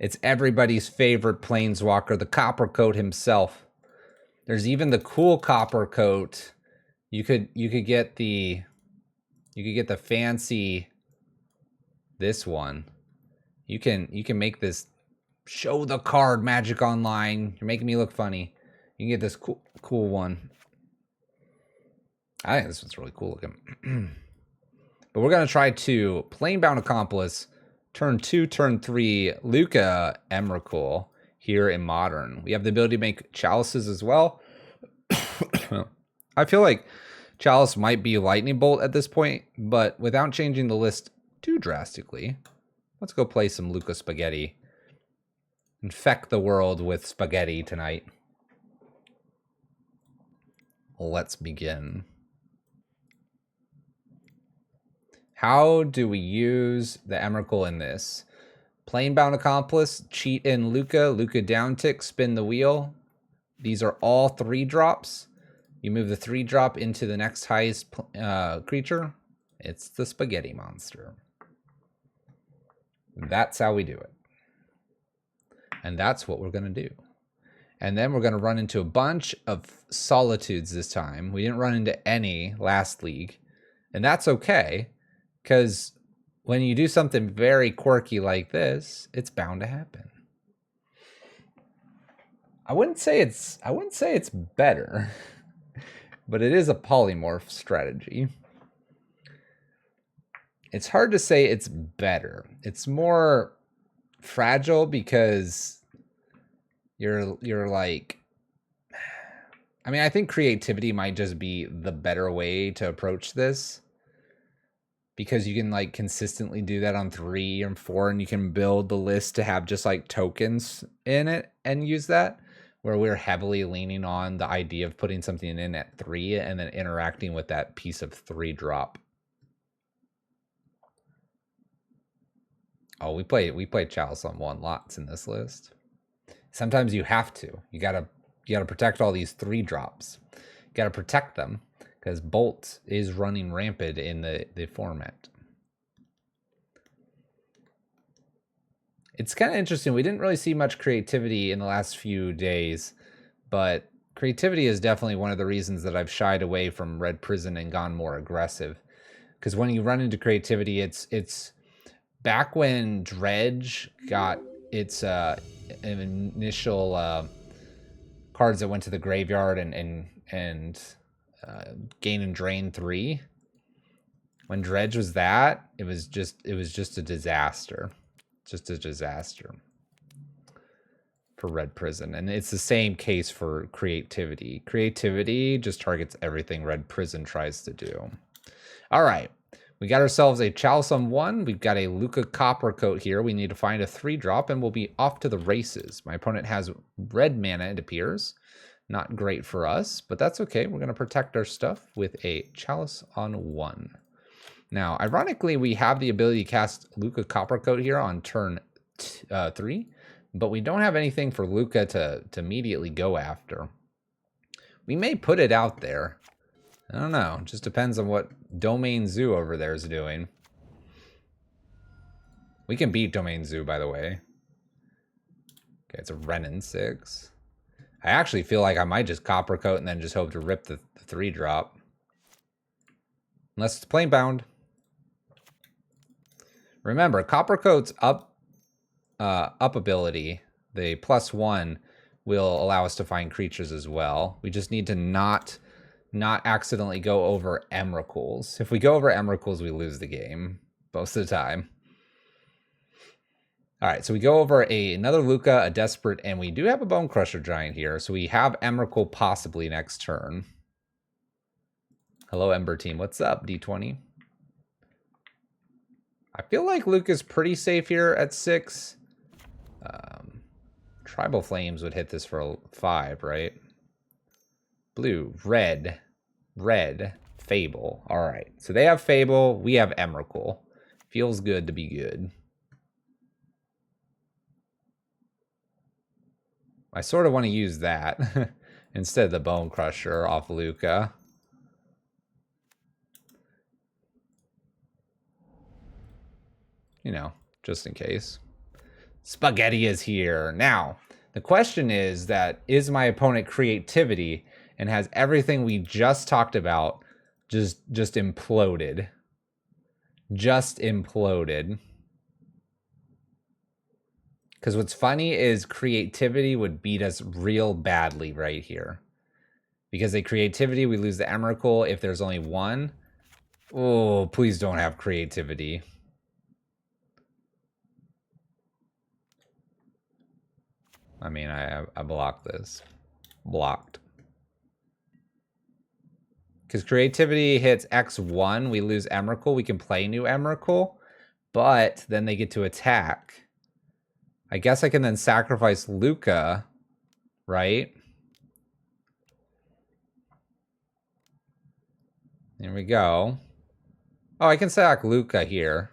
It's everybody's favorite planeswalker, the Copper Coat himself. There's even the cool Copper Coat. You could get the fancy this one. You can make this show the card Magic Online. You're making me look funny. You can get this cool one. I think this one's really cool looking. But we're gonna try to Planebound Accomplice, turn 2, turn 3, Lukka Emrakul here in Modern. We have the ability to make chalices as well. I feel like Chalice might be Lightning Bolt at this point, but without changing the list too drastically, let's go play some Lukka Spaghetti. Infect the world with spaghetti tonight. Let's begin. How do we use the Emrakul in this? Planebound Accomplice, cheat in Lukka, Lukka down tick, spin the wheel. These are all 3-drops. You move the 3-drop into the next highest creature. It's the Spaghetti Monster. That's how we do it. And that's what we're going to do. And then we're going to run into a bunch of Solitudes this time. We didn't run into any last league. And that's okay, because when you do something very quirky like this, it's bound to happen. I wouldn't say it's better, but it is a polymorph strategy. It's hard to say it's better. It's more fragile because you're like, I mean, I think creativity might just be the better way to approach this, because you can like consistently do that on 3 and 4, and you can build the list to have just like tokens in it and use that, where we're heavily leaning on the idea of putting something in at 3 and then interacting with that piece of 3-drop. Oh, we play Chalice on 1 lots in this list. Sometimes you have to. You gotta protect all these 3-drops. You gotta protect them, because Bolt is running rampant in the format. It's kind of interesting. We didn't really see much creativity in the last few days, but creativity is definitely one of the reasons that I've shied away from Red Prison and gone more aggressive. Because when you run into creativity, it's back when Dredge got its initial cards that went to the graveyard and gain and drain 3. When Dredge was that, it was just a disaster. Just a disaster for Red Prison. And it's the same case for creativity. Creativity just targets everything Red Prison tries to do. All right. We got ourselves a Chalice on 1. We've got a Lukka Copper Coat here. We need to find a 3-drop, and we'll be off to the races. My opponent has red mana, it appears. Not great for us, but that's okay. We're going to protect our stuff with a Chalice on 1. Now, ironically, we have the ability to cast Lukka Copper Coat here on turn 3, but we don't have anything for Lukka to immediately go after. We may put it out there. I don't know. It just depends on what Domain Zoo over there is doing. We can beat Domain Zoo, by the way. Okay, it's a Renin 6. I actually feel like I might just Copper Coat and then just hope to rip the 3-drop. Unless it's Planebound. Remember, Copper Coat's up ability, the +1, will allow us to find creatures as well. We just need to not accidentally go over Emrakuls. If we go over Emrakuls, we lose the game most of the time. All right, so we go over another Lukka, a Desperate, and we do have a Bone Crusher Giant here. So we have Emrakul possibly next turn. Hello, Ember Team. What's up, D20? I feel like Lukka's pretty safe here at 6. Tribal Flames would hit this for 5, right? Blue, red, Fable. All right, so they have Fable. We have Emrakul. Feels good to be good. I sort of want to use that instead of the Bone Crusher off Lukka. You know, just in case. Spaghetti is here. Now, the question is my opponent creativity and has everything we just talked about just imploded? Just imploded. Because what's funny is creativity would beat us real badly right here. Because the creativity, we lose the Emrakul if there's only one. Oh, please don't have creativity. I mean, I blocked this. Blocked. Because creativity hits X1, we lose Emrakul. We can play new Emrakul, but then they get to attack. I guess I can then sacrifice Lukka, right? There we go. Oh, I can sack Lukka here.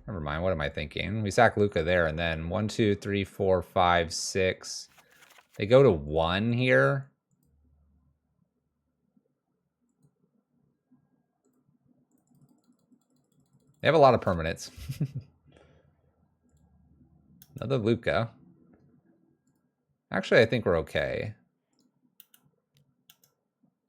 Never mind, what am I thinking? We sack Lukka there, and then 1, 2, 3, 4, 5, 6. They go to 1 here. They have a lot of permanents. Another Lukka. Actually, I think we're okay.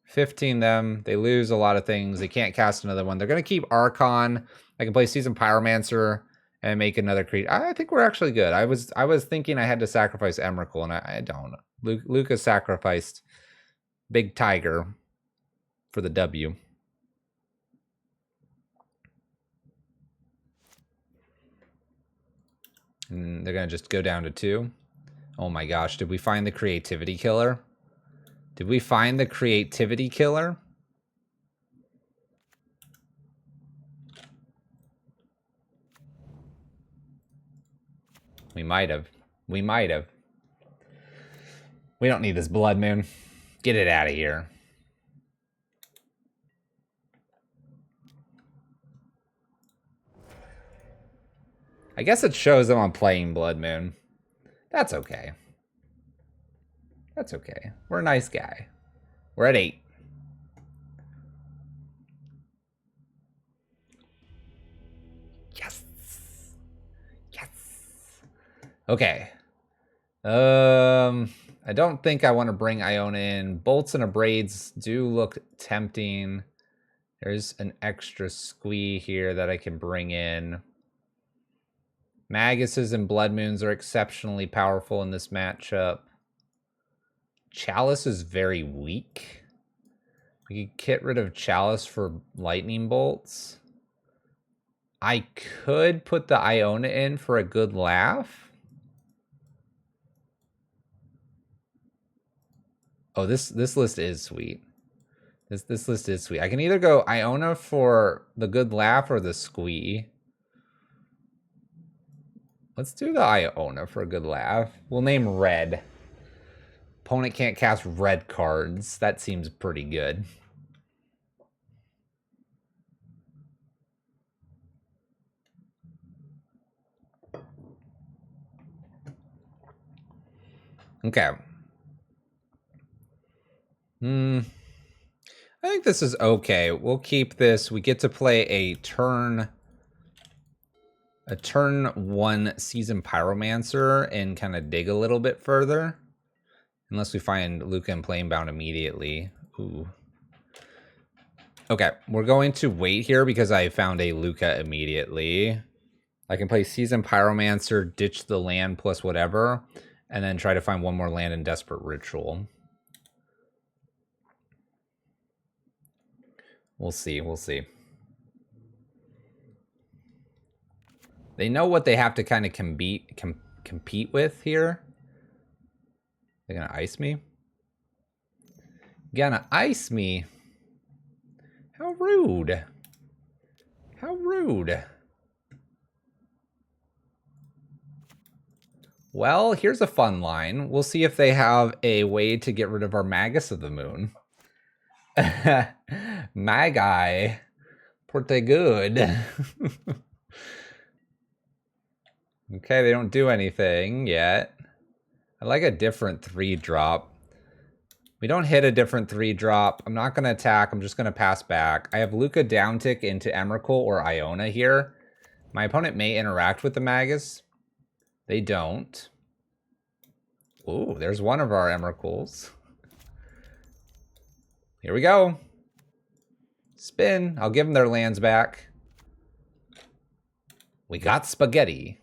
15 them. They lose a lot of things. They can't cast another one. They're going to keep Archon. I can play Seasoned Pyromancer and make another creature. I think we're actually good. I was thinking I had to sacrifice Emrakul, and I don't. Lukka sacrificed Big Tiger for the W. And they're going to just go down to 2. Oh my gosh, did we find the creativity killer? Did we find the creativity killer? We might have. We might have. We don't need this Blood Moon. Get it out of here. I guess it shows them I'm playing Blood Moon. That's okay. That's okay. We're a nice guy. We're at 8. Yes. Yes. Okay. I don't think I want to bring Iona in. Bolts and Abrades do look tempting. There's an extra Squee here that I can bring in. Maguses and Blood Moons are exceptionally powerful in this matchup. Chalice is very weak. We could get rid of Chalice for Lightning Bolts. I could put the Iona in for a good laugh. Oh, this list is sweet. This list is sweet. I can either go Iona for the good laugh or the Squee. Let's do the Iona for a good laugh. We'll name red. Opponent can't cast red cards. That seems pretty good. Okay. I think this is okay. We'll keep this. We get to play a turn 1 Seasoned Pyromancer and kind of dig a little bit further. Unless we find Lukka and Planebound immediately. Ooh. Okay, we're going to wait here because I found a Lukka immediately. I can play Seasoned Pyromancer, ditch the land plus whatever, and then try to find one more land in Desperate Ritual. We'll see, we'll see. They know what they have to kind of compete with here. They're gonna ice me? Gonna ice me? How rude. How rude. Well, here's a fun line. We'll see if they have a way to get rid of our Magus of the Moon. Magi. Pretty good. Okay, they don't do anything yet. I like a different 3-drop. We don't hit a different 3-drop. I'm not going to attack. I'm just going to pass back. I have Lukka downtick into Emrakul or Iona here. My opponent may interact with the Magus. They don't. Ooh, there's one of our Emeralds. Here we go. Spin. I'll give them their lands back. We got spaghetti.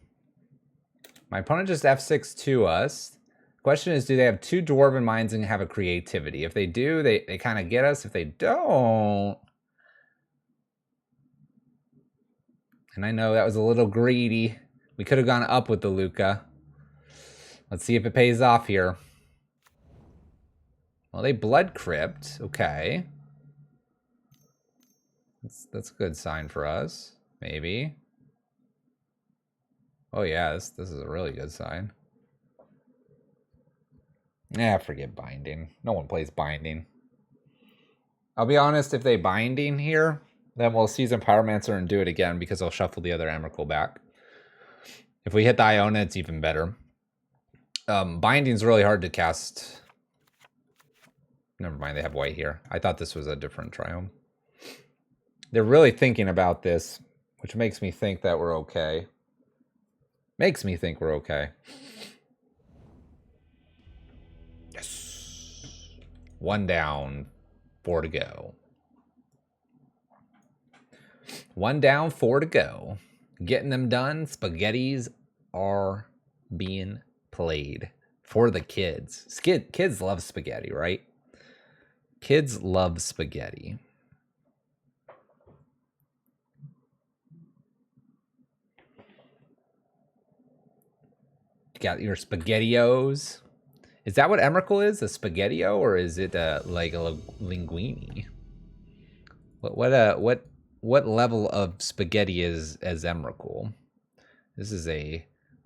My opponent just F6 to us. Question is, do they have 2 Dwarven Mines and have a creativity? If they do, they kind of get us. If they don't... And I know that was a little greedy. We could have gone up with the Lukka. Let's see if it pays off here. Well, they Blood Crypt. Okay. That's a good sign for us. Maybe. Oh yeah, this is a really good sign. Yeah, forget binding. No one plays binding. I'll be honest, if they binding here, then we'll season Pyromancer and do it again because I'll shuffle the other Emrakul back. If we hit the Iona, it's even better. Binding's really hard to cast. Never mind, they have white here. I thought this was a different Triome. They're really thinking about this, which makes me think that we're okay. Makes me think we're okay. Yes. 1 down, 4 to go. 1 down, 4 to go. Getting them done. Spaghettis are being played for the kids. Kids love spaghetti, right? Kids love spaghetti. You got your SpaghettiOs. Is that what Emrakul is? A SpaghettiO, or is it like a linguine? What level of spaghetti is as Emrakul? This is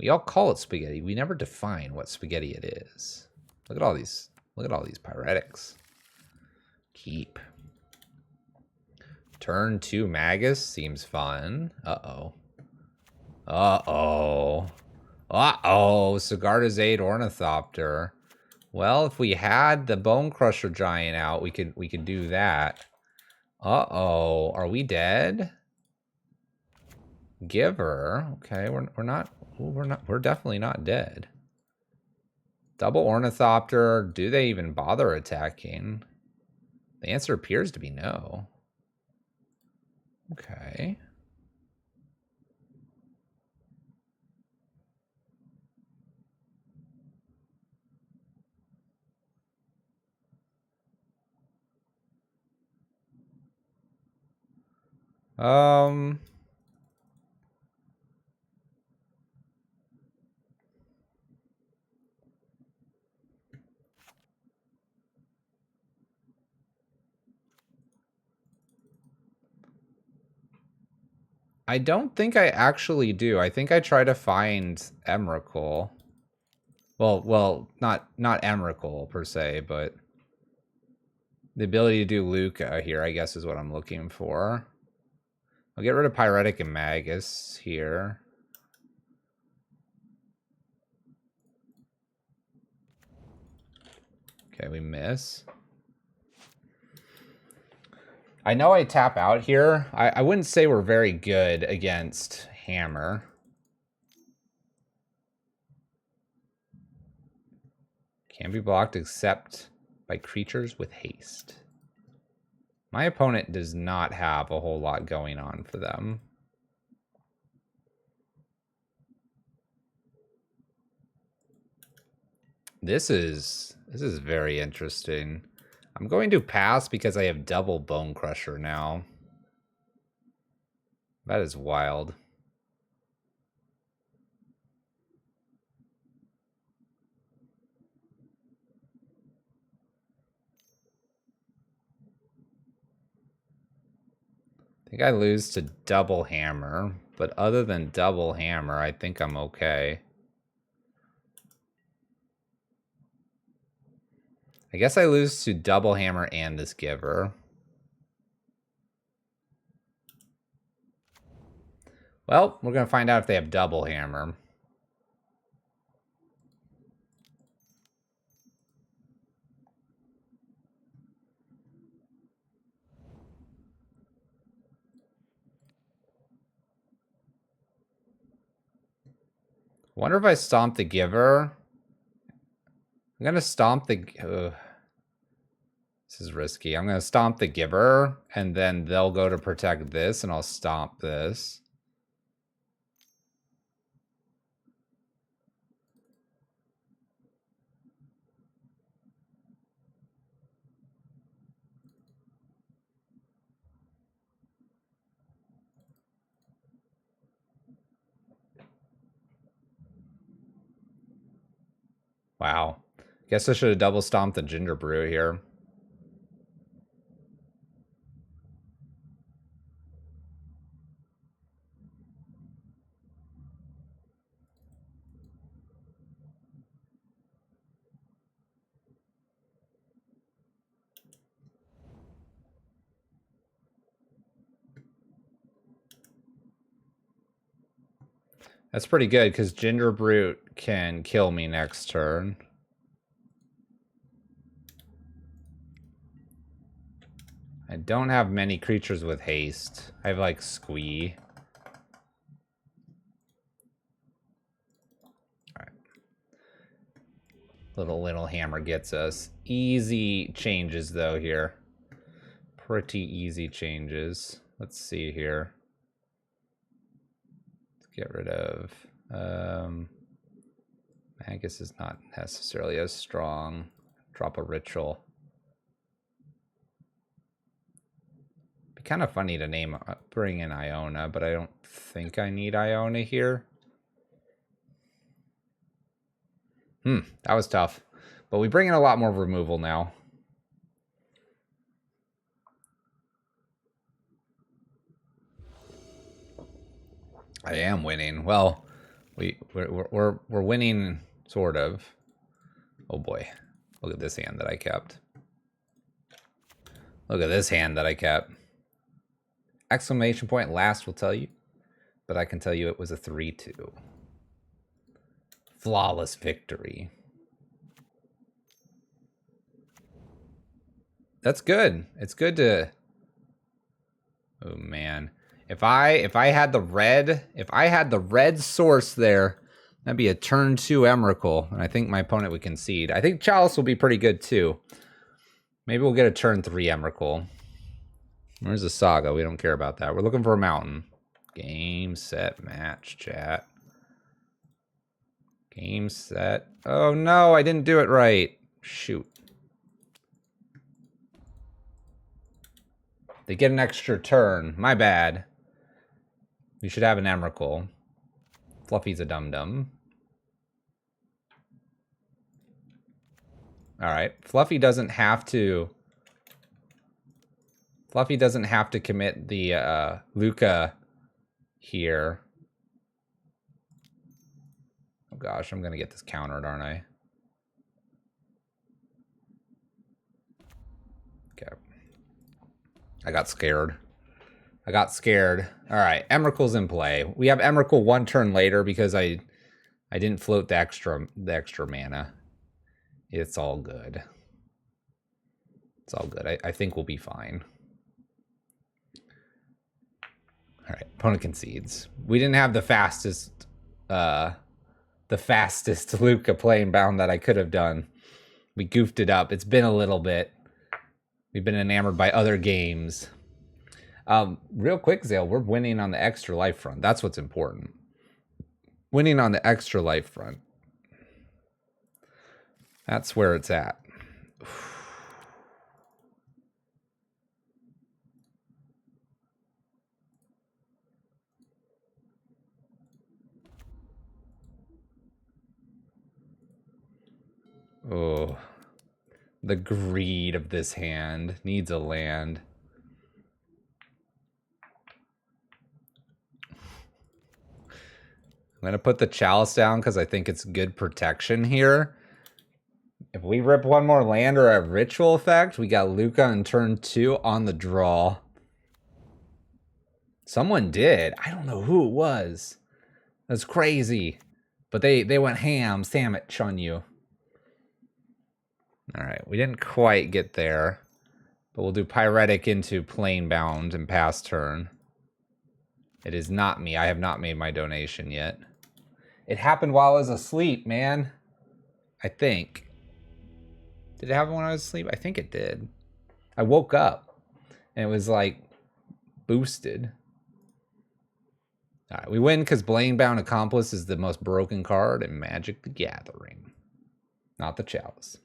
we all call it spaghetti. We never define what spaghetti it is. Look at all these pyretics. Keep. Turn 2 Magus seems fun. Uh-oh. Uh-oh. Uh-oh. Sigarda's 8 Ornithopter. Well, if we had the Bone Crusher Giant out, we could do that. Uh-oh. Are we dead? Giver. Okay, we're definitely not dead. Double Ornithopter. Do they even bother attacking? The answer appears to be no. Okay. I don't think I actually do. I think I try to find Emrakul. Well, not Emrakul per se, but the ability to do Lukka here, I guess, is what I'm looking for. I'll get rid of Pyretic and Magus here. Okay, we miss. I know I tap out here. I wouldn't say we're very good against Hammer. Can be blocked except by creatures with haste. My opponent does not have a whole lot going on for them. This is very interesting. I'm going to pass because I have double Bone Crusher now. That is wild. I think I lose to double Hammer, but other than double Hammer, I think I'm okay. I guess I lose to double Hammer and this Giver. Well, we're going to find out if they have double Hammer. Wonder if I stomp the giver. I'm gonna stomp the... this is risky. I'm gonna stomp the giver, and then they'll go to protect this, and I'll stomp this. Wow. Guess I should have double stomped the ginger brew here. That's pretty good, because Ginger Brute can kill me next turn. I don't have many creatures with haste. I have, like, Squee. Alright. Little hammer gets us. Easy changes, though, here. Pretty easy changes. Let's see here. Get rid of Magus is not necessarily as strong. Drop a ritual. Be kind of funny to bring in Iona, but I don't think I need Iona here. That was tough. But we bring in a lot more removal now. I am winning. Well, we're winning, sort of. Oh boy, look at this hand that I kept. Look at this hand that I kept. Exclamation point last will tell you, but I can tell you it was a 3-2. Flawless victory. That's good. It's good to. Oh man. If I had the red source there, that'd be a turn 2 Emrakul, and I think my opponent would concede. I think Chalice will be pretty good too. Maybe we'll get a turn 3 Emrakul. Where's the Saga? We don't care about that. We're looking for a mountain. Game, set, match, chat. Game, set. Oh no, I didn't do it right. Shoot. They get an extra turn. My bad. We should have an Emrakul. Fluffy's a dum-dum. Alright. Fluffy doesn't have to commit the Lukka here. Oh gosh, I'm gonna get this countered, aren't I? Okay. I got scared. Alright, Emrakul's in play. We have Emrakul 1 turn later because I didn't float the extra mana. It's all good. It's all good. I think we'll be fine. Alright, opponent concedes. We didn't have the fastest Lukka playing bound that I could have done. We goofed it up. It's been a little bit. We've been enamored by other games. Real quick, Zale, we're winning on the extra life front. That's what's important. Winning on the extra life front. That's where it's at. Oh, the greed of this hand. Needs a land. I'm going to put the Chalice down because I think it's good protection here. If we rip one more land or a ritual effect, we got Lukka in turn 2 on the draw. Someone did. I don't know who it was. That's crazy. But they went ham sandwich on you. Alright, we didn't quite get there. But we'll do Pyretic into Plane Bound and pass turn. It is not me. I have not made my donation yet. It happened while I was asleep, man. I think. Did it happen when I was asleep? I think it did. I woke up and it was like boosted. All right, we win because Blade-Bound Accomplice is the most broken card in Magic the Gathering. Not the Chalice.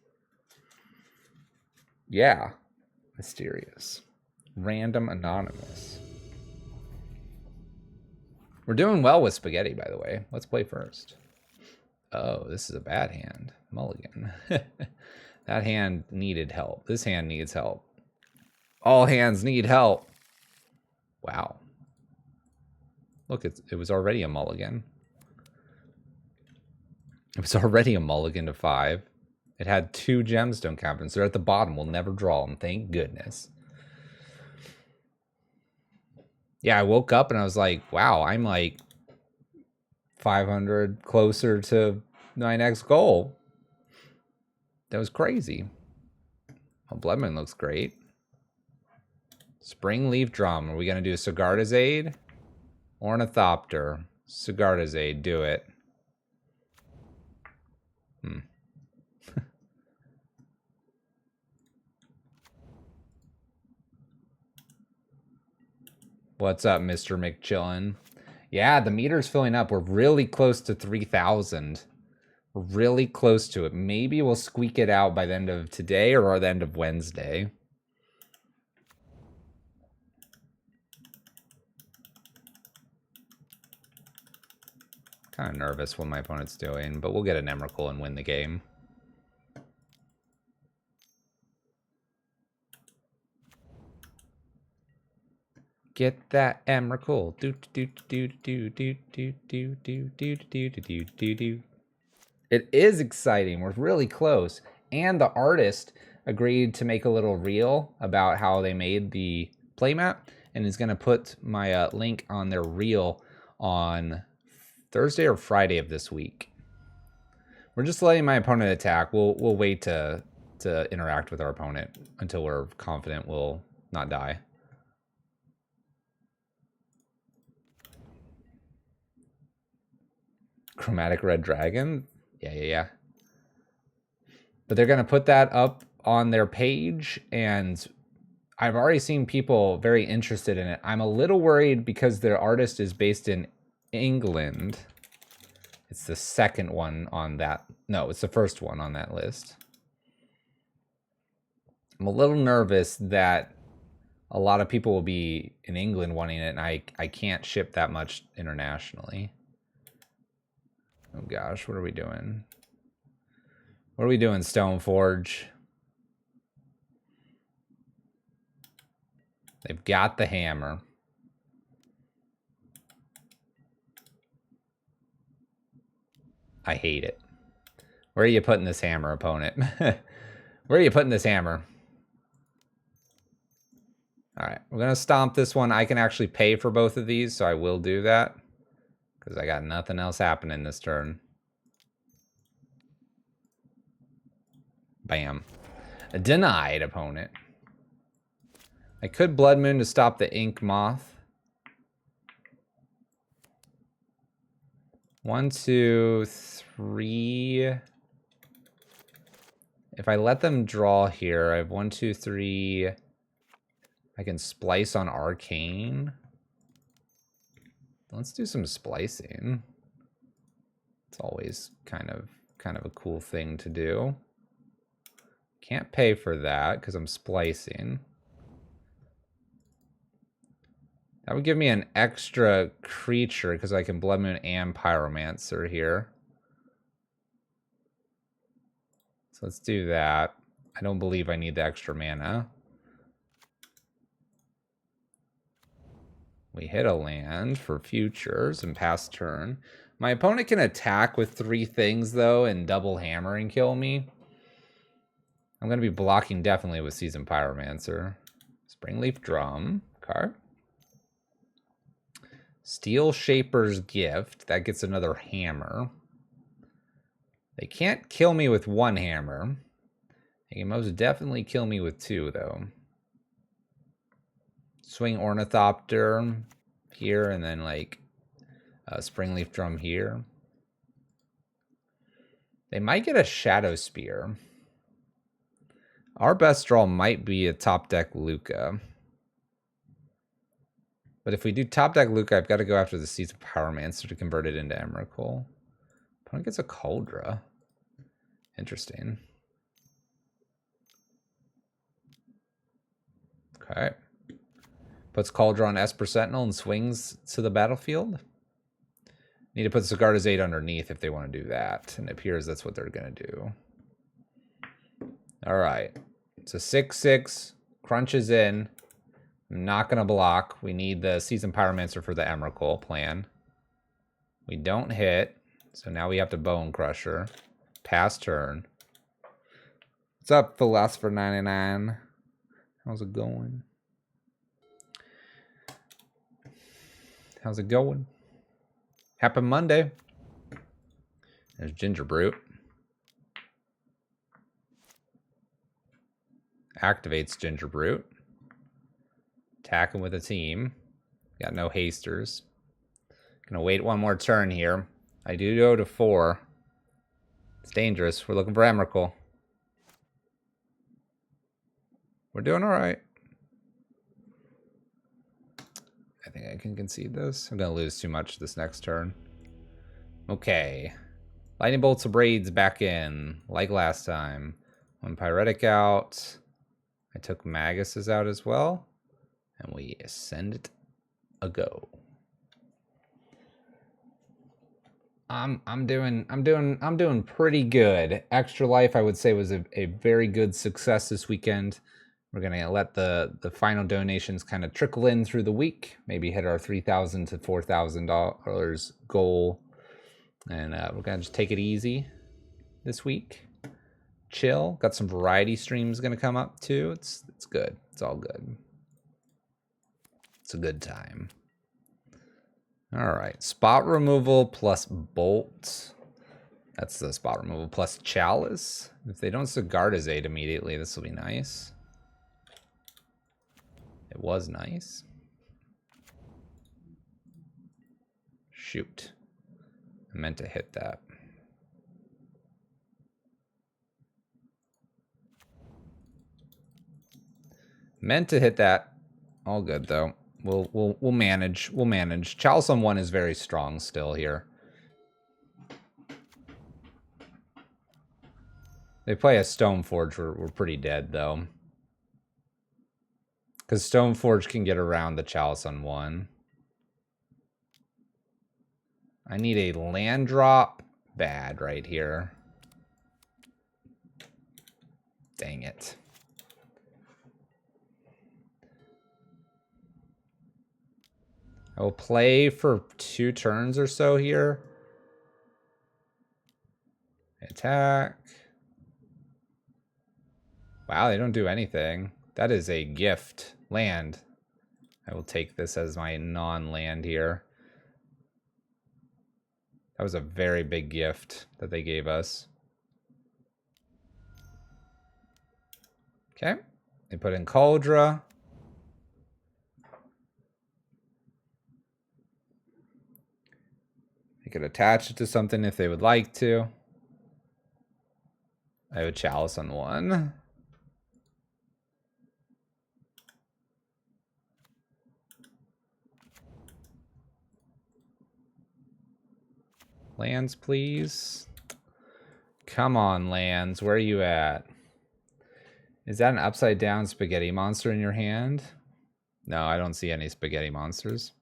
Yeah. Mysterious. Random Anonymous. We're doing well with Spaghetti, by the way. Let's play first. Oh, this is a bad hand. Mulligan. That hand needed help. This hand needs help. All hands need help. Wow. Look, it was already a mulligan. It was already a mulligan to 5. It had 2 gemstone cabins. They're at the bottom. We'll never draw them. Thank goodness. Yeah, I woke up and I was like, wow, I'm like 500 closer to 9x goal. That was crazy. Oh, Bloodman looks great. Spring Leaf Drum. Are we going to do a Sigarda's Aid? Ornithopter. Sigarda's Aid. Do it. What's up, Mr. McChillin? Yeah, the meter's filling up. We're really close to 3,000. We're really close to it. Maybe we'll squeak it out by the end of today or the end of Wednesday. Kind of nervous what my opponent's doing, but we'll get an Emrakul and win the game. Get that Emrakul. Do do do do do do do do do do do do do. It is exciting. We're really close. And the artist agreed to make a little reel about how they made the playmat and is going to put my link on their reel on Thursday or Friday of this week. We're just letting my opponent attack. We'll wait to interact with our opponent until we're confident we'll not die. Chromatic Red Dragon? Yeah. But they're going to put that up on their page, and I've already seen people very interested in it. I'm a little worried because their artist is based in England. It's the second one on that. No, it's the first one on that list. I'm a little nervous that a lot of people will be in England wanting it, and I can't ship that much internationally. Oh gosh, what are we doing? What are we doing, Stoneforge? They've got the hammer. I hate it. Where are you putting this hammer, opponent? Where are you putting this hammer? All right, we're going to stomp this one. I can actually pay for both of these, so I will do that. Because I got nothing else happening this turn. Bam. A denied, opponent. I could Blood Moon to stop the Ink Moth. 1, 2, 3. If I let them draw here, I have 1, 2, 3. I can splice on Arcane. Let's do some splicing. It's always kind of a cool thing to do. Can't pay for that because I'm splicing. That would give me an extra creature because I can Blood Moon and Pyromancer here. So let's do that. I don't believe I need the extra mana. We hit a land for futures and pass turn. My opponent can attack with 3 things, though, and double hammer and kill me. I'm going to be blocking definitely with Seasoned Pyromancer. Springleaf Drum card. Steel Shaper's Gift. That gets another hammer. They can't kill me with 1 hammer. They can most definitely kill me with 2, though. Swing Ornithopter here, and then like Springleaf Drum here. They might get a Shadow Spear. Our best draw might be a top deck Lukka. But if we do top deck Lukka, I've got to go after the Seeds of Pyromancer to convert it into Emrakul. Opponent gets a Cauldra. Interesting. Okay. Puts Cauldra on Esper Sentinel and swings to the battlefield. Need to put Sigarda's 8 underneath if they want to do that. And it appears that's what they're going to do. All right. It's a 6/6. Crunches in. I'm not going to block. We need the Seasoned Pyromancer for the Emrakul plan. We don't hit. So now we have to Bone Crusher. Pass turn. What's up, Philosopher 99? How's it going? How's it going? Happy Monday. There's Ginger Brute. Activates Ginger Brute. Attacking with a team. Got no hasters. Gonna wait one more turn here. I do go to 4. It's dangerous. We're looking for Emrakul. We're doing all right. I think I can concede this. I'm gonna lose too much this next turn. Okay. Lightning Bolts of Braids back in, like last time. One Pyretic out. I took Magus's out as well. And we send it a go. I'm doing pretty good. Extra Life, I would say, was a very good success this weekend. We're gonna let the final donations kind of trickle in through the week. Maybe hit our $3,000 to $4,000 goal, and we're gonna just take it easy this week. Chill. Got some variety streams gonna come up too. It's good. It's all good. It's a good time. All right, spot removal plus bolt. That's the spot removal plus chalice. If they don't Sigarda's 8 immediately, this will be nice. It was nice. Shoot. I meant to hit that. Meant to hit that. All good though. We'll manage. We'll manage. Chalice on 1 is very strong still here. They play a Stoneforge. We're pretty dead though. Because Stoneforge can get around the Chalice on 1. I need a land drop bad right here. Dang it. I will play for 2 turns or so here. Attack. Wow, they don't do anything. That is a gift. Land. I will take this as my non-land here. That was a very big gift that they gave us. Okay. They put in Cauldra. They could attach it to something if they would like to. I have a Chalice on 1. Lands, please. Come on, lands. Where are you at? Is that an upside down spaghetti monster in your hand? No, I don't see any spaghetti monsters.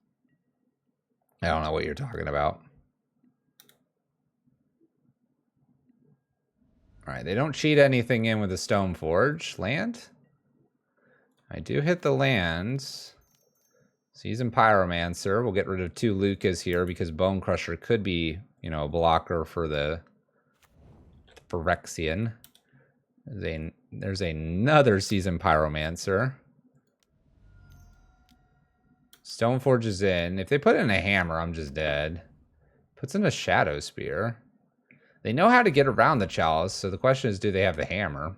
I don't know what you're talking about. All right, they don't cheat anything in with the Stoneforge. Land? I do hit the lands. Seasoned Pyromancer. We'll get rid of 2 Lukkas here because Bone Crusher could be, you know, a blocker for the Phyrexian. There's another Seasoned Pyromancer. Stoneforge is in. If they put in a hammer, I'm just dead. Puts in a Shadow Spear. They know how to get around the Chalice, so the question is, do they have the hammer?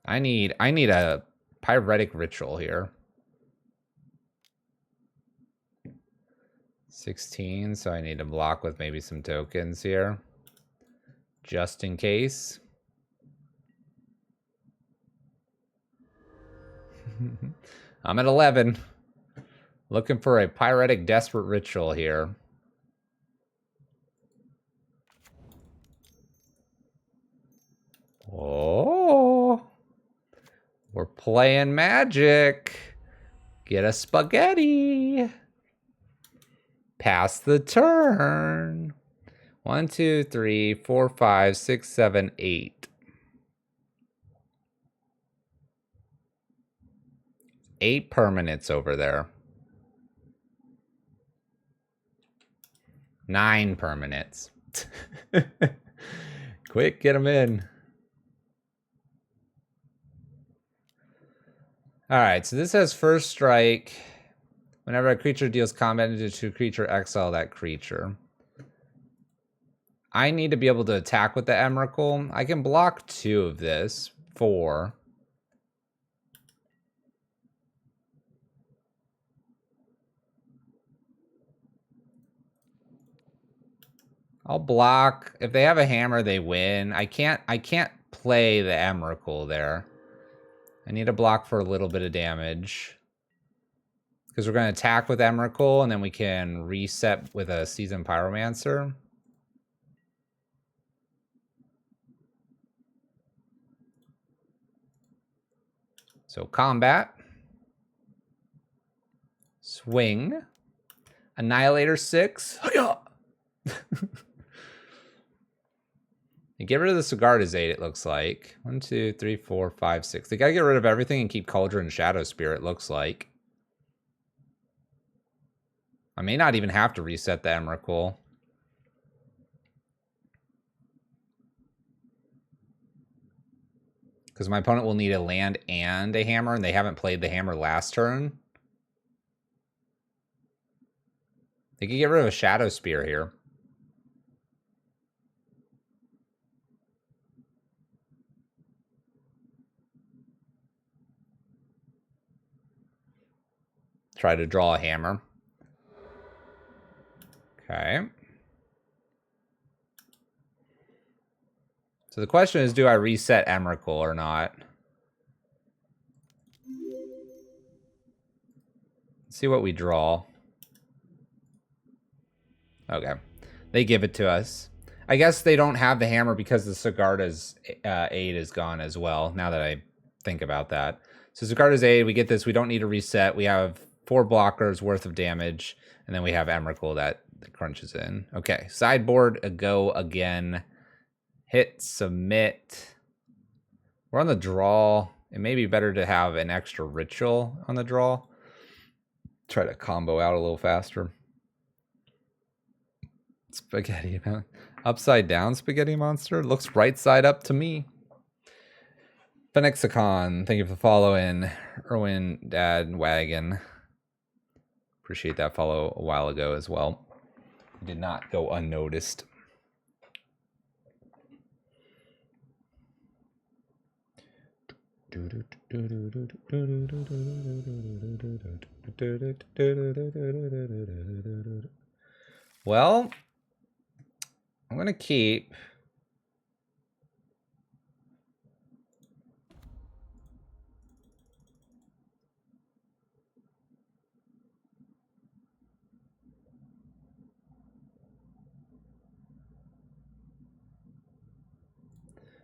I need a Pyretic Ritual here. 16, so I need to block with maybe some tokens here. Just in case. I'm at 11. Looking for a Pyretic Desperate Ritual here. Oh. We're playing Magic. Get a spaghetti. Pass the turn. 1, 2, 3, 4, 5, 6, 7, 8. 8 permanents over there. 9 permanents. Quick, get them in. All right, so this has first strike. Whenever a creature deals combat damage to a creature, exile that creature. I need to be able to attack with the Emrakul. I can block 2 of this. 4. I'll block. If they have a hammer, they win. I can't play the Emrakul there. I need to block for a little bit of damage. Because we're going to attack with Emrakul, and then we can reset with a Seasoned Pyromancer. So combat. Swing. Annihilator 6. And get rid of the Sigarda's 8, it looks like. 1, 2, 3, 4, 5, 6. They gotta get rid of everything and keep Cauldron and Shadow Spirit, looks like. I may not even have to reset the Emrakul. Because my opponent will need a land and a hammer, and they haven't played the hammer last turn. They could get rid of a Shadow Spear here. Try to draw a hammer. Okay. So the question is, do I reset Emrakul or not? Let's see what we draw. Okay. They give it to us. I guess they don't have the hammer because the Sigarda's 8 is gone as well, now that I think about that. So Sigarda's 8, we get this. We don't need to reset. We have 4 blockers worth of damage, and then we have Emrakul that crunches in. Okay, sideboard, a go again. Hit, submit. We're on the draw. It may be better to have an extra ritual on the draw. Try to combo out a little faster. Spaghetti. Upside down spaghetti monster. Looks right side up to me. Phenixicon, thank you for the follow in. Erwin Dad Wagon. Appreciate that follow a while ago as well. Did not go unnoticed. Well, I'm going to keep.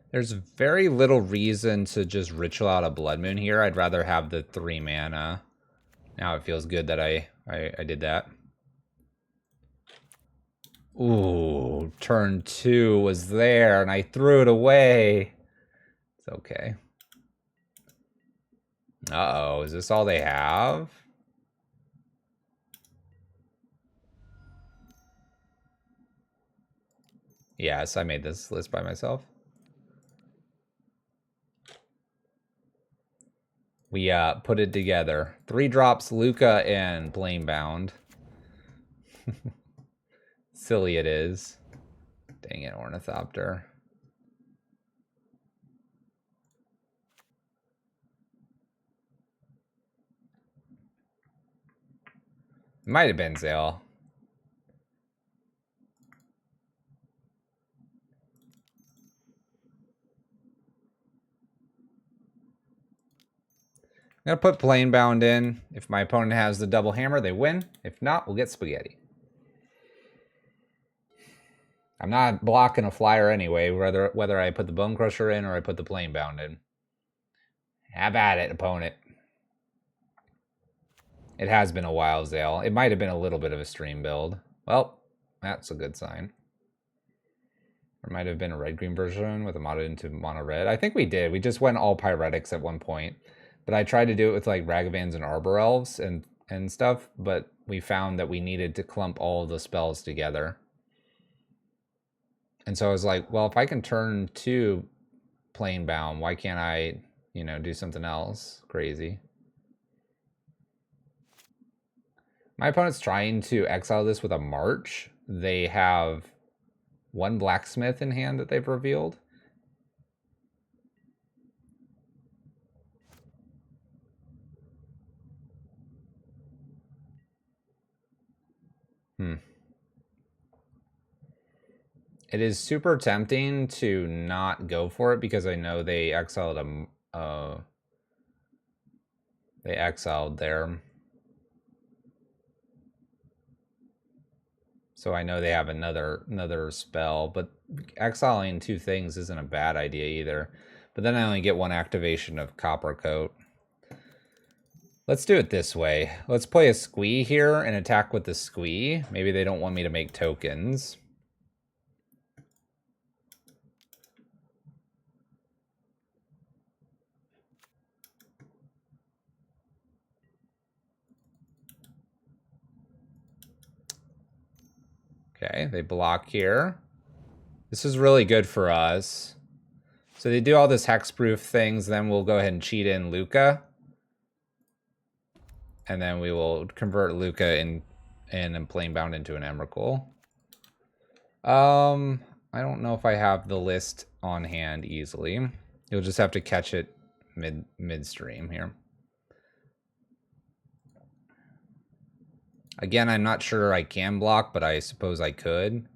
There's very little reason to just ritual out a Blood Moon here. I'd rather have the 3 mana. Now it feels good that I did that. Ooh, turn 2 was there, and I threw it away. It's okay. Uh-oh, is this all they have? Yes, I made this list by myself. We put it together. 3 drops, Lukka and Blamebound. Silly it is. Dang it, Ornithopter. Might have been Zale. I'm going to put Planebound in. If my opponent has the double hammer, they win. If not, we'll get spaghetti. I'm not blocking a flyer anyway, whether I put the Bone Crusher in or I put the Planebound in. Have at it, opponent. It has been a while, Zale. It might have been a little bit of a stream build. Well, that's a good sign. There might have been a red-green version with a modded into mono-red. I think we did. We just went all Pyretics at one point. But I tried to do it with like Ragavans and Arbor Elves and stuff, but we found that we needed to clump all of the spells together. And so I was like, well, if I can turn 2 Planebound, why can't I, you know, do something else crazy? My opponent's trying to exile this with a March. They have 1 Blacksmith in hand that they've revealed. It is super tempting to not go for it because I know they exiled they exiled there. So I know they have another spell, but exiling 2 things isn't a bad idea either. But then I only get 1 activation of Copper Coat. Let's do it this way. Let's play a Squee here and attack with the Squee. Maybe they don't want me to make tokens. Okay, they block here. This is really good for us. So they do all this hexproof things, then we'll go ahead and cheat in Lukka. And then we will convert Lukka and Planebound into an Emrakul. I don't know if I have the list on hand easily. You'll just have to catch it midstream here. Again, I'm not sure I can block, but I suppose I could.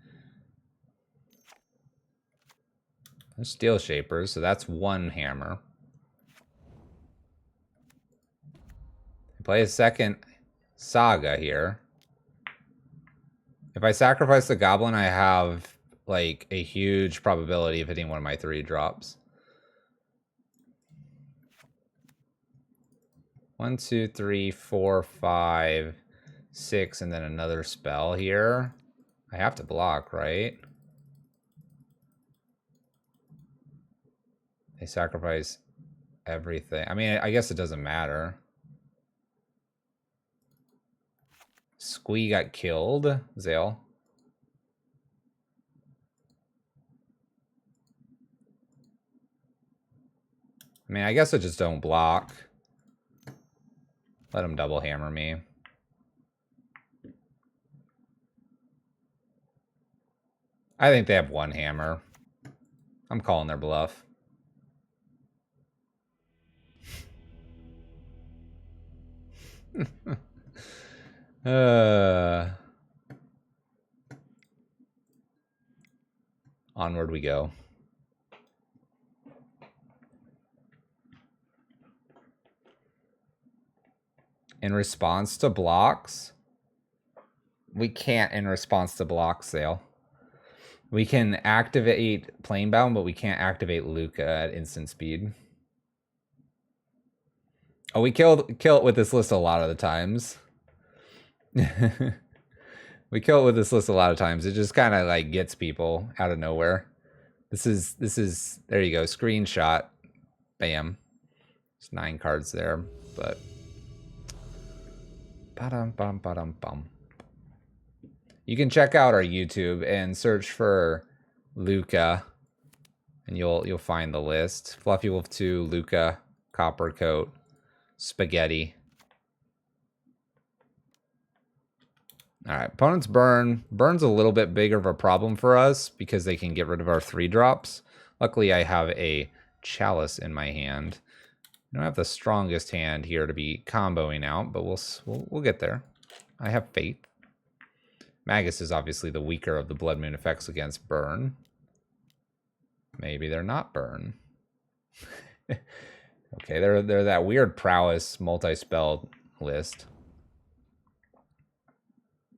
There's Steel Shapers, so that's 1 hammer. Play a second Saga here. If I sacrifice the Goblin, I have like a huge probability of hitting one of my 3 drops. 1, 2, 3, 4, 5, 6, and then another spell here. I have to block, right? They sacrifice everything. I mean, I guess it doesn't matter. Squee got killed. Zale. I mean, I guess I just don't block. Let him double hammer me. I think they have 1 hammer. I'm calling their bluff. Onward we go. In response to blocks, we can't in response to blocks, Sale. We can activate Planebound, but we can't activate Lukka at instant speed. Oh, we kill it with this list a lot of the times. We kill it with this list a lot of times. It just kind of like gets people out of nowhere. This is there you go, screenshot. Bam. There's 9 cards there, but ba-dum-bum. You can check out our YouTube and search for Lukka, and you'll find the list. Fluffy Wolf 2, Lukka, Copper Coat, Spaghetti. All right, opponent's burn. Burn's a little bit bigger of a problem for us because they can get rid of our 3 drops. Luckily, I have a Chalice in my hand. I don't have the strongest hand here to be comboing out, but we'll get there. I have faith. Magus is obviously the weaker of the Blood Moon effects against burn. Maybe they're not burn. Okay, they're that weird prowess multi-spell list.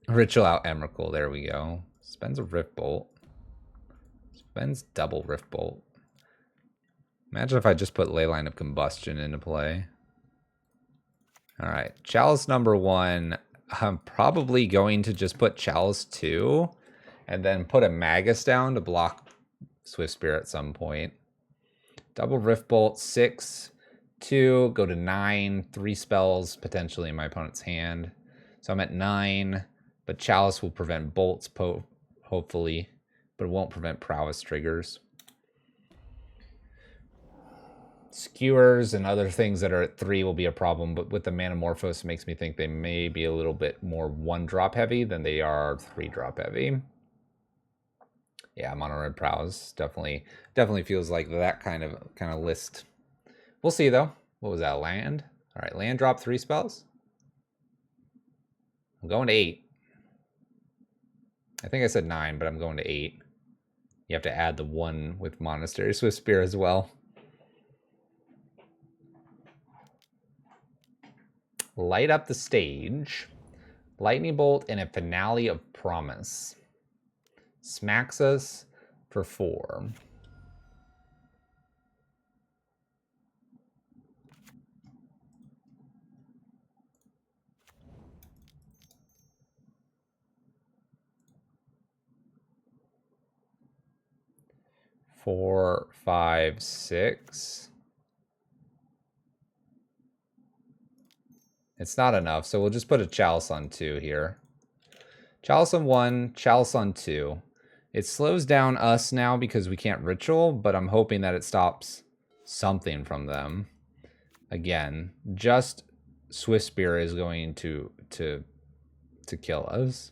Ritual out Emrakul, there we go. Spends a Rift Bolt. Spends double Rift Bolt. Imagine if I just put Leyline of Combustion into play. Alright, Chalice number 1. I'm probably going to just put Chalice 2 and then put a Magus down to block Swift Spear at some point. Double Rift Bolt, 6, 2, go to 9, 3 spells potentially in my opponent's hand. So I'm at 9, but Chalice will prevent bolts, hopefully, but it won't prevent prowess triggers. Skewers and other things that are at 3 will be a problem, but with the Manamorphose, it makes me think they may be a little bit more 1-drop heavy than they are 3-drop heavy. Yeah, Mono Red Prowess definitely feels like that kind of list. We'll see though. What was that, land? All right, land drop 3 spells. I'm going to 8. I think I said 9, but I'm going to 8. You have to add the 1 with Monastery Swift Spear as well. Light up the stage. Lightning Bolt and a Finale of Promise. Smacks us for 4. Four, 5, 6. It's not enough, so we'll just put a Chalice on 2 here. Chalice on 1, Chalice on 2. It slows down us now because we can't Ritual, but I'm hoping that it stops something from them. Again, just Swift Spear is going to kill us.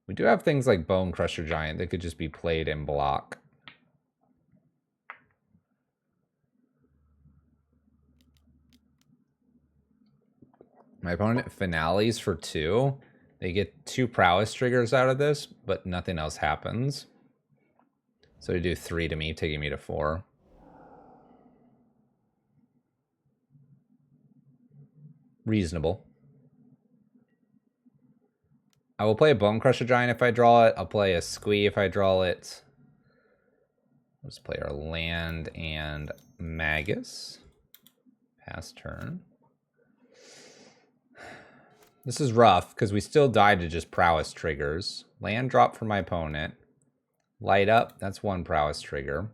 We do have things like Bone Crusher Giant that could just be played and block. My opponent finales for 2. They get 2 prowess triggers out of this, but nothing else happens. So they do 3 to me, taking me to 4. Reasonable. I will play a Bone Crusher Giant if I draw it. I'll play a Squee if I draw it. Let's play our land and Magus. Pass turn. This is rough because we still died to just prowess triggers. Land drop for my opponent. Light up, that's 1 prowess trigger.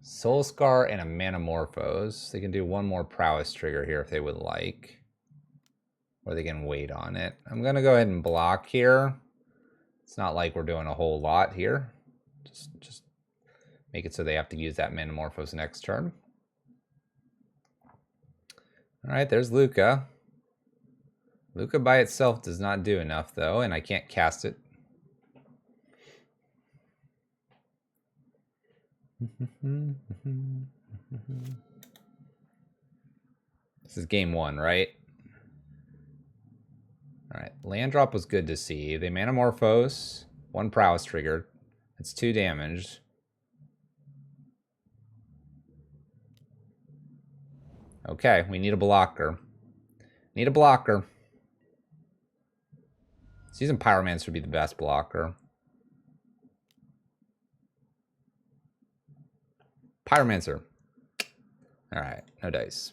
Soul Scar and a Manamorphose. They can do 1 more prowess trigger here if they would like. Or they can wait on it. I'm going to go ahead and block here. It's not like we're doing a whole lot here. Just make it so they have to use that Manamorphose next turn. All right, there's Lukka. Lukka by itself does not do enough, though, and I can't cast it. This is game 1, right? All right, land drop was good to see. They Manamorphose, 1 prowess trigger. It's 2 damage. Okay, we need a blocker. Need a blocker. Season Pyromancer would be the best blocker. Pyromancer. All right, no dice.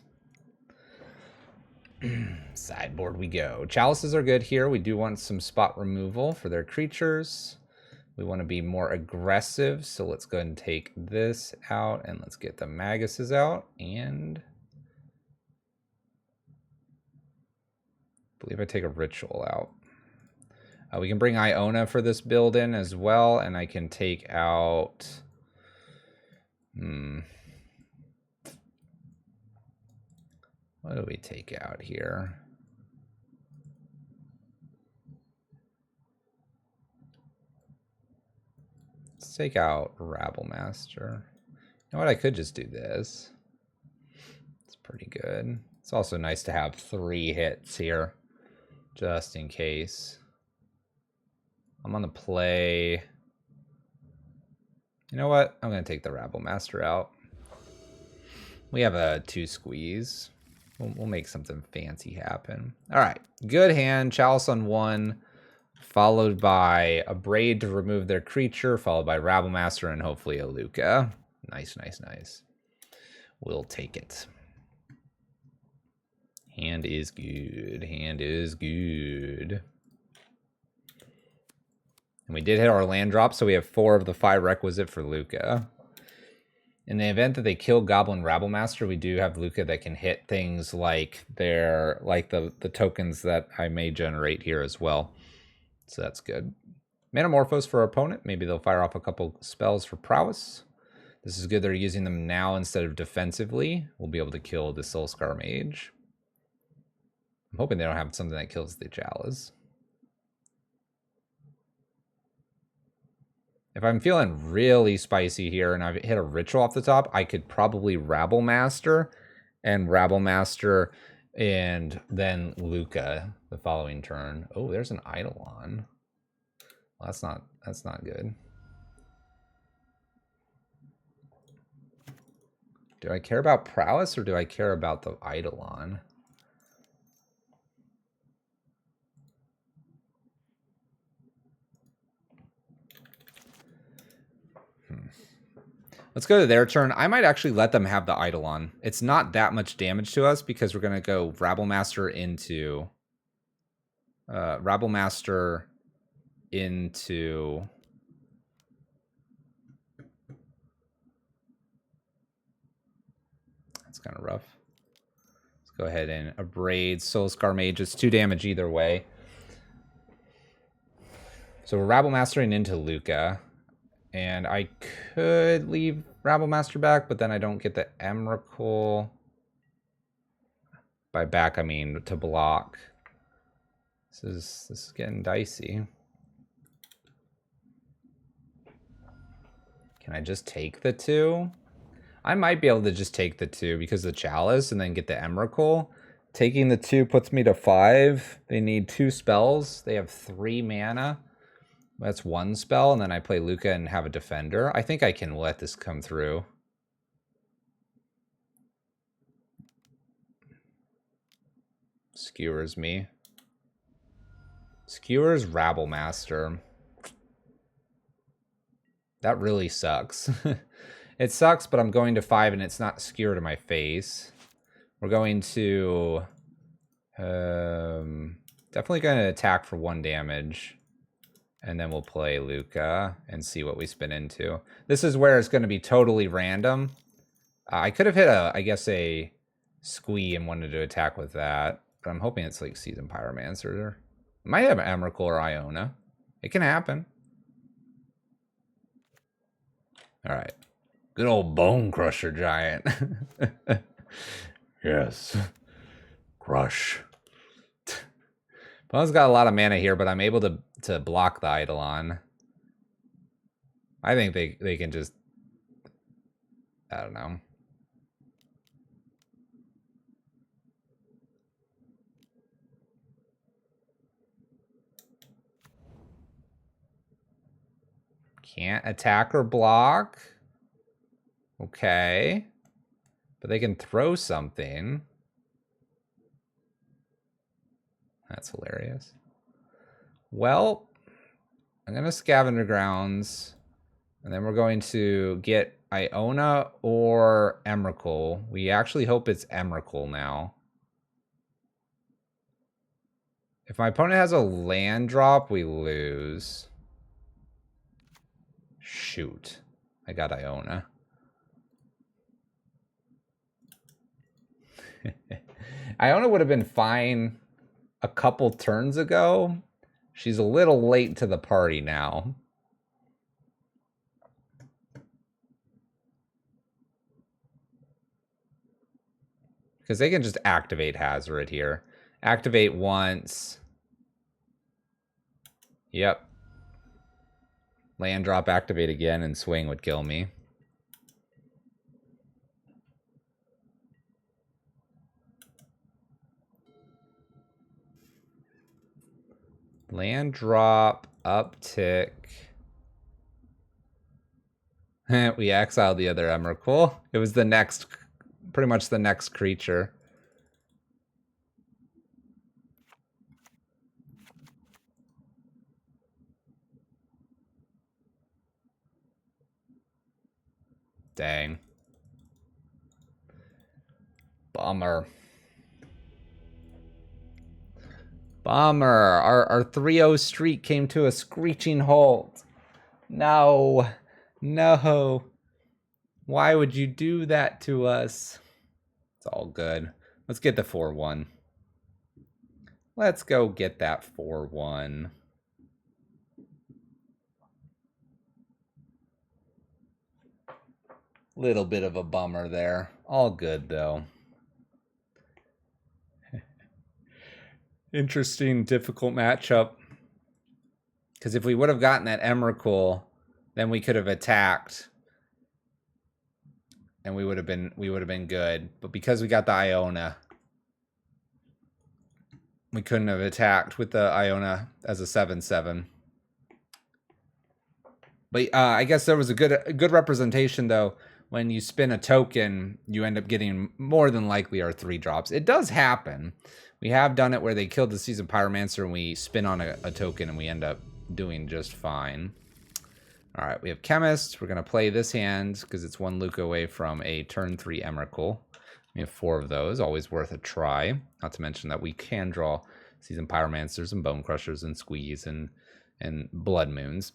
Sideboard we go. Chalices are good here. We do want some spot removal for their creatures. We want to be more aggressive, so let's go ahead and take this out, and let's get the Maguses out, and I believe I take a Ritual out. We can bring Iona for this build in as well, and I can take out... What do we take out here? Let's take out Rabblemaster. You know what? I could just do this. It's pretty good. It's also nice to have 3 hits here, just in case. I'm gonna play... You know what? I'm gonna take the Rabblemaster out. We have a 2 squeeze. We'll make something fancy happen. All right, good hand. Chalice on 1, followed by a Braid to remove their creature, followed by Rabblemaster, and hopefully a Lukka. Nice, nice, nice. We'll take it. Hand is good. Hand is good. And we did hit our land drop, so we have 4 of the 5 requisite for Lukka. In the event that they kill Goblin Rabblemaster, we do have Lukka that can hit things like the tokens that I may generate here as well. So that's good. Metamorphose for our opponent. Maybe they'll fire off a couple spells for prowess. This is good. They're using them now instead of defensively. We'll be able to kill the Soulscar Mage. I'm hoping they don't have something that kills the Chalice. If I'm feeling really spicy here and I've hit a Ritual off the top, I could probably Rabblemaster and then Lukka the following turn. Oh, there's an Eidolon. Well, that's not good. Do I care about prowess or do I care about the Eidolon? Let's go to their turn. I might actually let them have the Eidolon. It's not that much damage to us because we're going to go Rabblemaster into... Rabblemaster into... That's kind of rough. Let's go ahead and abrade Soulscar Mage. It's 2 damage either way. So we're Rabblmastering into Lukka. And I could leave Rabblemaster back, but then I don't get the Emrakul. By back, I mean to block. This is getting dicey. Can I just take the 2? I might be able to just take the 2 because of the Chalice and then get the Emrakul. Taking the 2 puts me to 5. They need 2 spells. They have 3 mana. That's 1 spell, and then I play Lukka and have a defender. I think I can let this come through. Skewers me. Skewers Rabblemaster. That really sucks. It sucks, but I'm going to 5 and it's not skewer to my face. We're going to... definitely going to attack for 1 damage. And then we'll play Lukka and see what we spin into. This is where it's going to be totally random. I could have hit I guess a Squee and wanted to attack with that. But I'm hoping it's like Seasoned Pyromancer. Might have Emrakul or Iona. It can happen. All right. Good old Bone Crusher Giant. Yes. Crush. Opponent's got a lot of mana here, but I'm able to block the Eidolon. I think they can just... I don't know. Can't attack or block. Okay. But they can throw something. That's hilarious. Well, I'm going to Scavenger Grounds. And then we're going to get Iona or Emrakul. We actually hope it's Emrakul now. If my opponent has a land drop, we lose. Shoot. I got Iona. Iona would have been fine a couple turns ago. She's a little late to the party now. Because they can just activate Hazard here. Activate once. Yep. Land drop, activate again, and swing would kill me. Land drop, uptick. We exiled the other Emrakul. It was the next pretty much the next creature. Dang. Bummer. Bummer. Our 3-0 streak came to a screeching halt. No. No. Why would you do that to us? It's all good. Let's get the 4-1. Let's go get that 4-1. Little bit of a bummer there. All good, though. Interesting, difficult matchup. Because if we would have gotten that Emrakul, then we could have attacked. And we would have been good. But because we got the Iona, we couldn't have attacked with the Iona as a 7/7. But I guess there was a good representation, though. When you spin a token, you end up getting more than likely our 3 drops. It does happen. We have done it where they killed the Seasoned Pyromancer and we spin on a token and we end up doing just fine. All right, we have Chemist. We're going to play this hand because it's 1 Lukka away from a turn 3 Emrakul. We have 4 of those. Always worth a try. Not to mention that we can draw Seasoned Pyromancers and Bone Crushers and Squees and Blood Moons.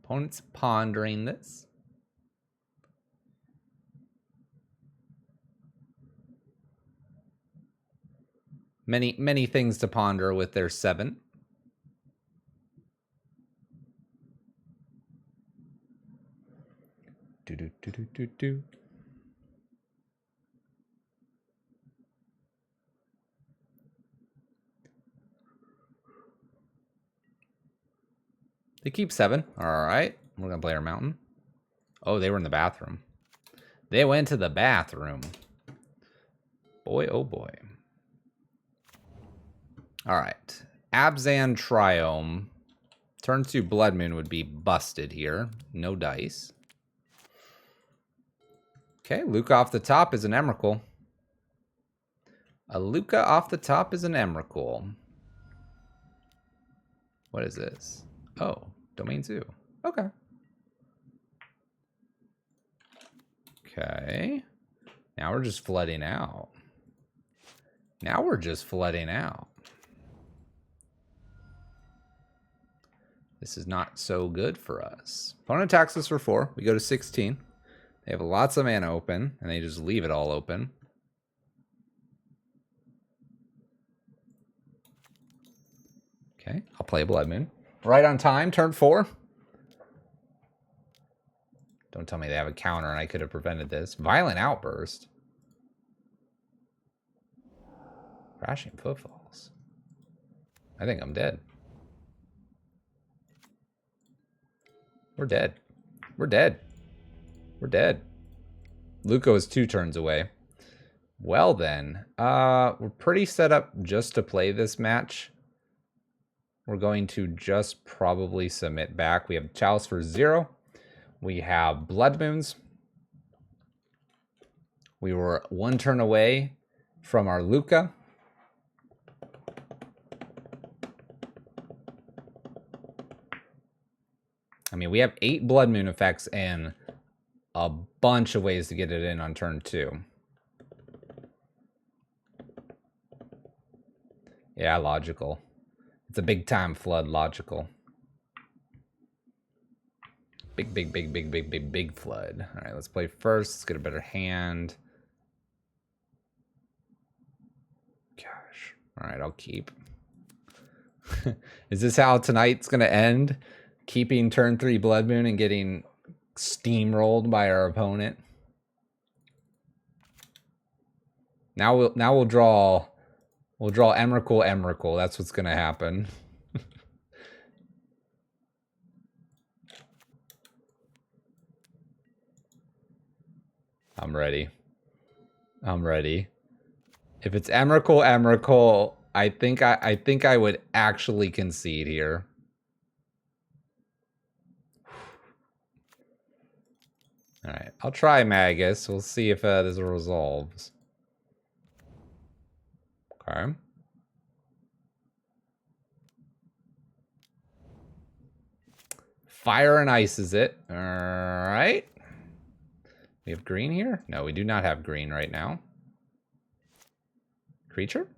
Opponent's pondering this. Many things to ponder with their 7. They keep 7. All right. We're going to play our mountain. Oh, they were in the bathroom. They went to the bathroom. Boy, oh boy. All right. Abzan Triome. Turn 2 Blood Moon would be busted here. No dice. Okay, Lukka off the top is an Emrakul. A Lukka off the top is an Emrakul. What is this? Oh, Domain Zoo. Okay. Okay. Now we're just flooding out. Now we're just flooding out. This is not so good for us. Opponent attacks us for 4. We go to 16. They have lots of mana open, and they just leave it all open. Okay, I'll play a Blood Moon. Right on time, turn 4. Don't tell me they have a counter and I could have prevented this. Violent Outburst. Crashing Footfalls. I think I'm dead. We're dead. We're dead. We're dead. Lukka is 2 turns away. Well then, we're pretty set up just to play this match. We're going to just probably submit back. We have Chalice for 0. We have Blood Moons. We were 1 turn away from our Lukka. I mean, we have 8 Blood Moon effects and a bunch of ways to get it in on turn 2. Yeah, logical. It's a big time flood, logical. Big flood. All right, let's play first. Let's get a better hand. Gosh. All right, I'll keep. Is this how tonight's going to end? Keeping turn 3 Blood Moon and getting steamrolled by our opponent. Now we'll draw We'll draw Emrakul, Emrakul. That's what's going to happen. I'm ready. I'm ready. If it's Emrakul, Emrakul, I think I would actually concede here. All right, I'll try Magus. We'll see if this resolves. Okay. Fire and ice is it. All right. We have green here? No, we do not have green right now. Creature?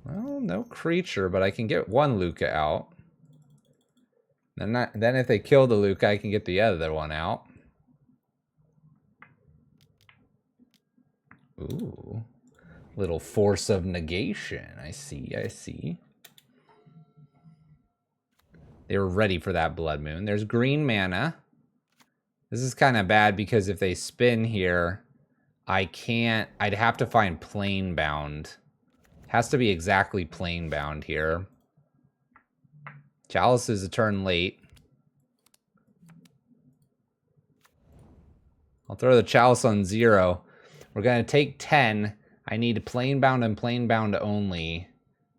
Well, no creature, but I can get one Lukka out. Then if they kill the Lukka, I can get the other one out. Ooh. Little force of negation. I see, I see. They were ready for that Blood Moon. There's green mana. This is kind of bad because if they spin here, I'd have to find plane bound. Has to be exactly plane bound here. Chalice is a turn late. I'll throw the Chalice on 0. We're going to take 10. I need plane bound and plane bound only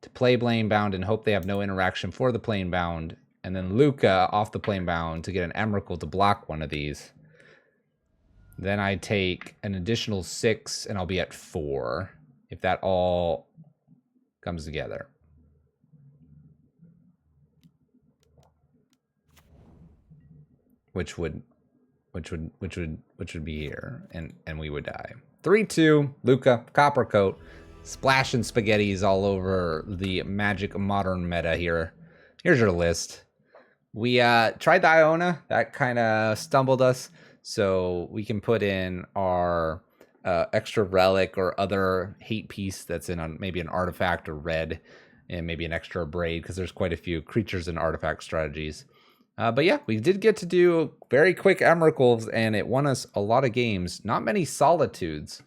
to play plane bound and hope they have no interaction for the plane bound. And then Lukka off the plane bound to get an Emrakul to block one of these. Then I take an additional 6 and I'll be at 4 if that all comes together. Which would be here, and we would die. 3-2, Lukka, Copper Coat, splashing spaghettis all over the Magic Modern meta here. Here's your list. We tried the Iona, that kind of stumbled us, so we can put in our extra relic or other hate piece that's in maybe an artifact or red, and maybe an extra braid, because there's quite a few creatures and artifact strategies. But yeah, we did get to do very quick Emrakuls, and it won us a lot of games. Not many Solitudes.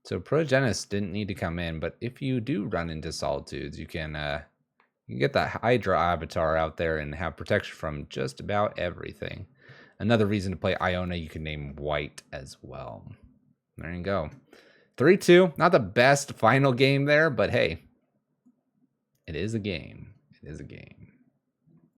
So Progenis didn't need to come in, but if you do run into Solitudes, you can get that Hydra Avatar out there and have protection from just about everything. Another reason to play Iona, you can name White as well. There you go. 3-2. Not the best final game there, but hey, it is a game. It is a game.